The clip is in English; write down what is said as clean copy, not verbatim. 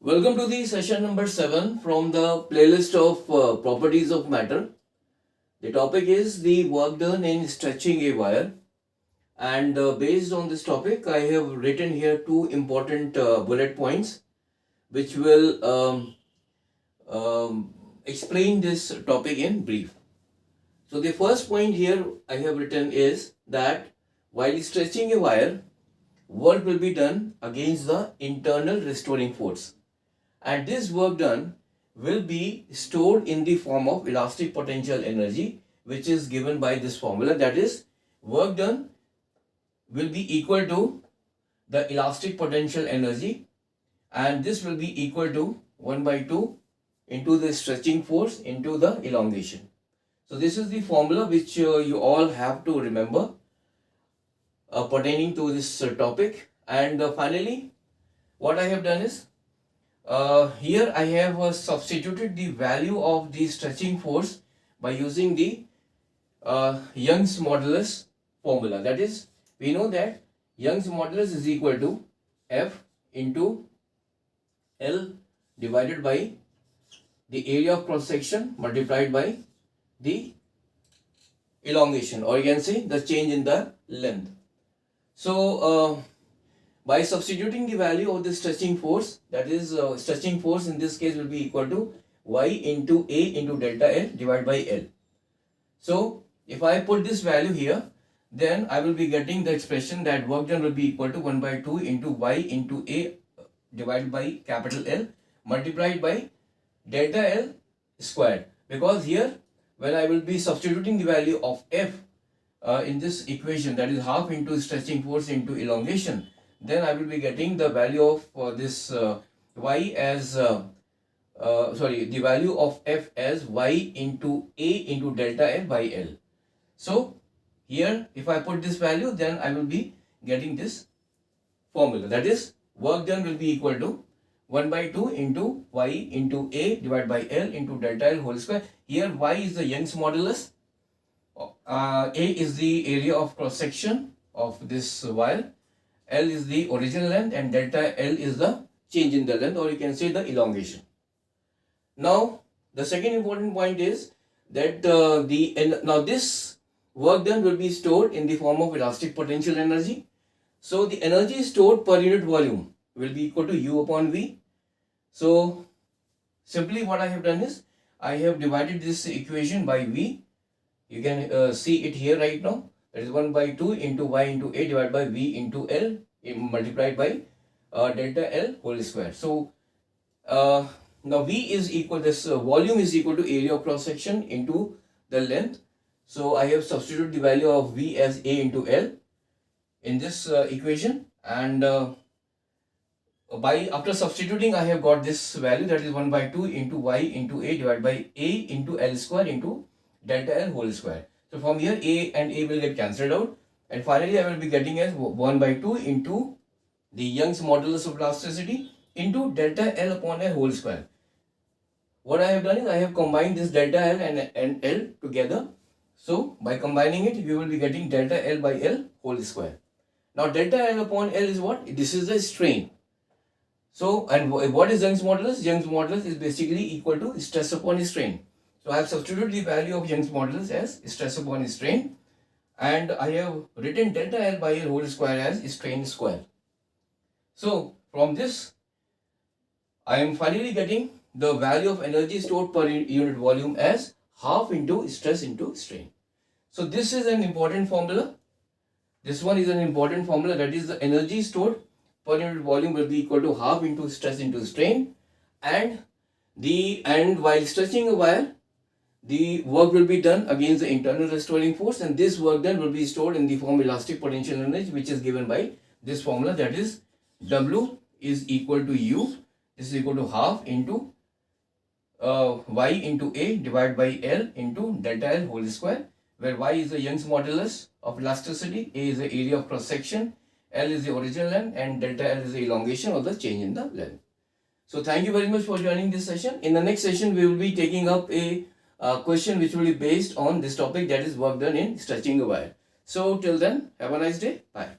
Welcome to the session number 7 from the playlist of properties of matter. The topic is the work done in stretching a wire, and based on this topic I have written here two important bullet points which will explain this topic in brief. So the first point here I have written is that while stretching a wire, work will be done against the internal restoring force, and this work done will be stored in the form of elastic potential energy, which is given by this formula. That is, work done will be equal to the elastic potential energy, and this will be equal to 1 by 2 into the stretching force into the elongation. So this is the formula which you all have to remember pertaining to this topic. And finally, what I have done is here I have substituted the value of the stretching force by using the Young's modulus formula. That is, we know that Young's modulus is equal to F into L divided by the area of cross section multiplied by the elongation, or you can say the change in the length. So by substituting the value of the stretching force, that is stretching force in this case will be equal to y into A into delta L divided by L. So if I put this value here, then I will be getting the expression that work done will be equal to 1 by 2 into y into A divided by capital L multiplied by delta L squared, because here when I will be substituting the value of F in this equation, that is half into stretching force into elongation, then I will be getting the value of this y as the value of F as y into A into delta L by L. So here if I put this value, then I will be getting this formula, that is work done will be equal to 1 by 2 into y into A divided by L into delta L whole square. Here y is the Young's modulus, A is the area of cross section of this wire, L is the original length, and delta L is the change in the length, or you can say the elongation. Now the second important point is that now this work done will be stored in the form of elastic potential energy. So the energy stored per unit volume will be equal to U upon V. So simply what I have done is I have divided this equation by V. You can see it here right now. That is 1 by 2 into y into A divided by V into L multiplied by delta L whole square. So now V is equal, this volume is equal to area of cross section into the length. So I have substituted the value of V as A into L in this equation, and after substituting I have got this value, that is 1 by 2 into y into A divided by A into L square into delta L whole square. So from here A and A will get cancelled out, and finally I will be getting as 1 by 2 into the Young's modulus of elasticity into delta L upon L whole square. What I have done is I have combined this delta L and L together. So by combining it, you will be getting delta L by L whole square. Now delta L upon L is what? This is the strain. So, and what is Young's modulus? Young's modulus is basically equal to stress upon strain. So I have substituted the value of Young's modulus as stress upon strain, and I have written delta L by L whole square as strain square. So from this I am finally getting the value of energy stored per unit volume as half into stress into strain. So this is an important formula. This one is an important formula, that is the energy stored per unit volume will be equal to half into stress into strain, and while stretching a wire, the work will be done against the internal restoring force, and this work done will be stored in the form elastic potential energy, which is given by this formula, that is W is equal to U. This is equal to half into y into A divided by L into delta L whole square, where y is the Young's modulus of elasticity, A is the area of cross section, L is the original length, and delta L is the elongation or the change in the length. So thank you very much for joining this session. In the next session, we will be taking up a question which will be based on this topic, that is work done in stretching a wire. So till then, have a nice day. Bye.